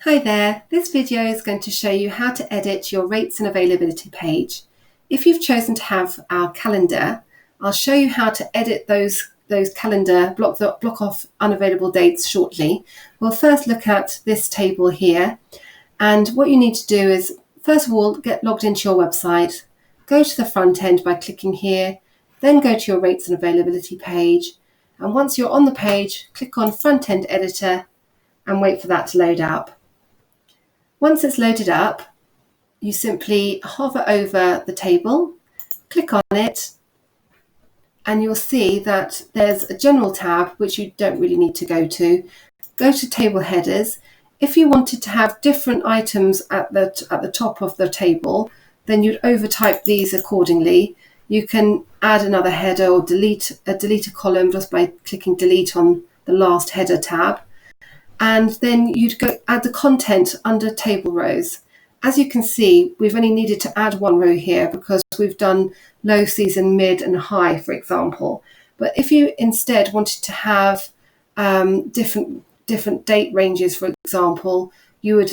Hi there, this video is going to show you how to edit your rates and availability page. If you've chosen to have our calendar, I'll show you how to edit those calendar, block off unavailable dates shortly. We'll first look at this table here, and what you need to do is, first of all, get logged into your website, go to the front end by clicking here, then go to your rates and availability page, and once you're on the page, click on Front End Editor and wait for that to load up. Once it's loaded up, you simply hover over the table, click on it, and you'll see that there's a general tab which you don't really need to go to. Go to table headers. If you wanted to have different items at the top of the table, then you'd overtype these accordingly. You can add another header or delete a column just by clicking delete on the last header tab. And then you'd go add the content under table rows. As you can see, we've only needed to add one row here because we've done low season, mid and high, for example. But if you instead wanted to have different date ranges, for example, you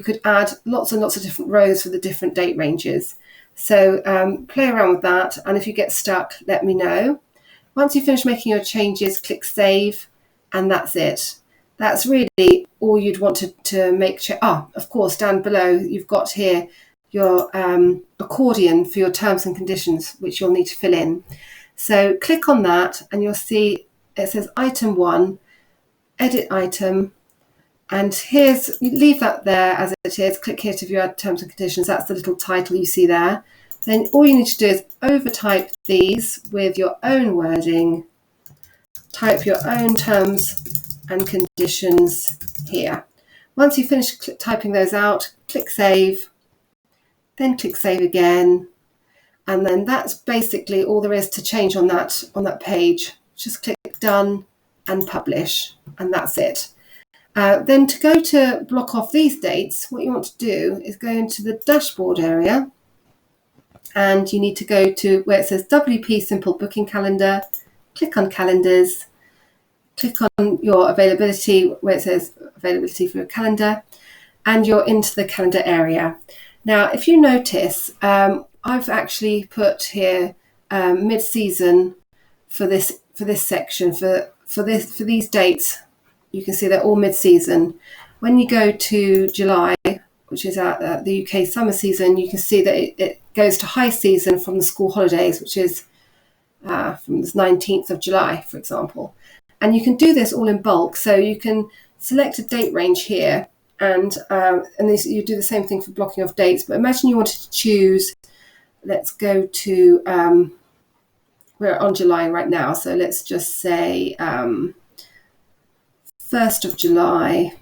could add lots and lots of different rows for the different date ranges. So play around with that, and if you get stuck, let me know. Once you finish making your changes, click save, and that's it. That's really all you'd want to make. Of course, down below you've got here your accordion for your terms and conditions, which you'll need to fill in. So click on that and you'll see it says item 1, edit item, and you leave that there as it is. Click here to view our terms and conditions. That's the little title you see there. Then all you need to do is overtype these with your own wording, type your own terms and conditions here. Once you finish typing those out, click save, then click save again, and then that's basically all there is to change on that page. Just click done and publish, and that's it. Then to go to block off these dates, what you want to do is go into the dashboard area, and you need to go to where it says WP Simple Booking Calendar, click on calendars, click on your availability where it says availability for your calendar, and you're into the calendar area. Now, if you notice, I've actually put here mid-season for this section for these dates. You can see they're all mid-season. When you go to July, which is the UK summer season, you can see that it goes to high season from the school holidays, which is from the 19th of July, for example. And you can do this all in bulk. So you can select a date range here, and you do the same thing for blocking off dates. But imagine you wanted to choose, let's go to, we're on July right now. So let's just say 1st of July.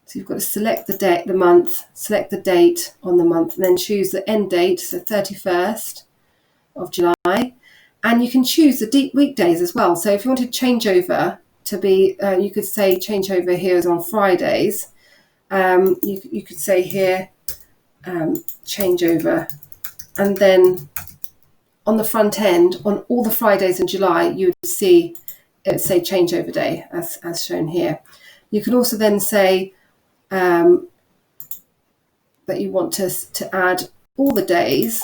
So you've got to select the date, the month, select the date on the month, and then choose the end date, so 31st of July. And you can choose the weekdays as well. So if you wanted changeover to be, you could say changeover here is on Fridays. You could say here changeover. And then on the front end, on all the Fridays in July, you would see it would say changeover day as shown here. You can also then say that you want to add all the days,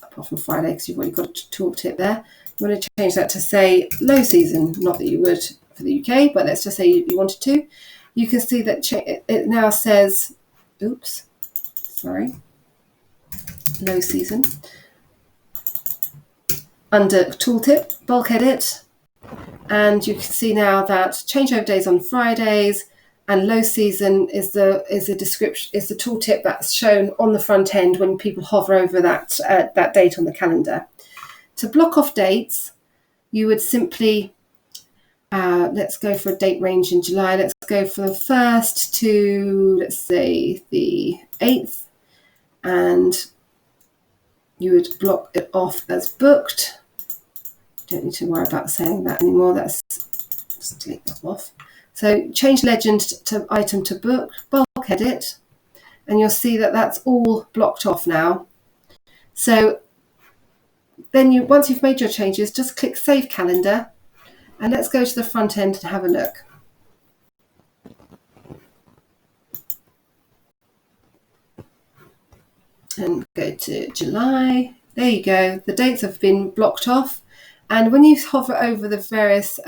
apart from Friday, because you've already got a tooltip there. You want to change that to say low season, not that you would for the UK, but let's just say you wanted to. You can see that it now says, low season. Under tooltip, bulk edit, and you can see now that changeover days on Fridays and low season is the tooltip that's shown on the front end when people hover over that date on the calendar. To block off dates, you would simply let's go for a date range in July. Let's go from the 1st to, let's say, the 8th, and you would block it off as booked. Don't need to worry about saying that anymore. Just delete that off. So change legend to item to book, bulk edit, and you'll see that that's all blocked off now. So then once you've made your changes, just click Save Calendar, and let's go to the front end and have a look. and go to July. There you go. The dates have been blocked off. And when you hover over the various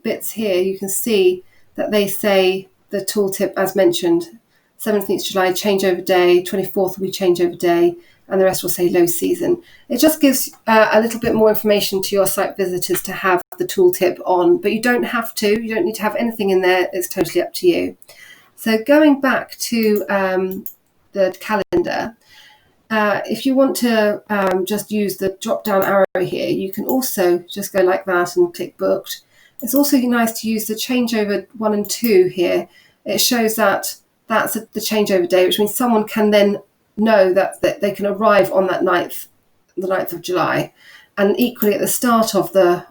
bits here, you can see that they say the tooltip, as mentioned, 17th July, changeover day, 24th will be changeover day, and the rest will say low season. It just gives a little bit more information to your site visitors to have the tooltip on, but you don't have to. You don't need to have anything in there. It's totally up to you. So going back to the calendar, if you want to just use the drop-down arrow here, you can also just go like that and click booked. It's also nice to use the changeover 1 and 2 here. It shows that that's the changeover day, which means someone can then know that they can arrive on that the 9th of July. And equally at the start of the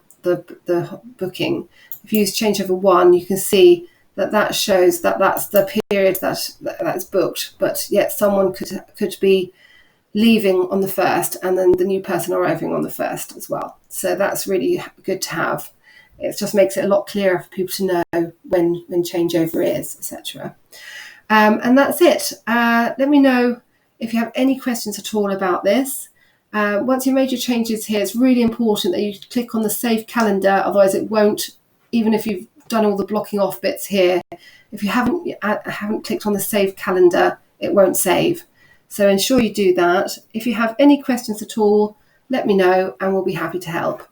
booking, if you use changeover 1, you can see that shows that that's the period that's booked, but yet someone could be leaving on the 1st and then the new person arriving on the 1st as well. So that's really good to have. It just makes it a lot clearer for people to know when changeover is, etc. And that's it. Let me know if you have any questions at all about this. Once you've made your changes here, it's really important that you click on the Save Calendar, otherwise it won't, even if you've done all the blocking off bits here, if you haven't clicked on the Save Calendar, it won't save. So ensure you do that. If you have any questions at all, let me know and we'll be happy to help.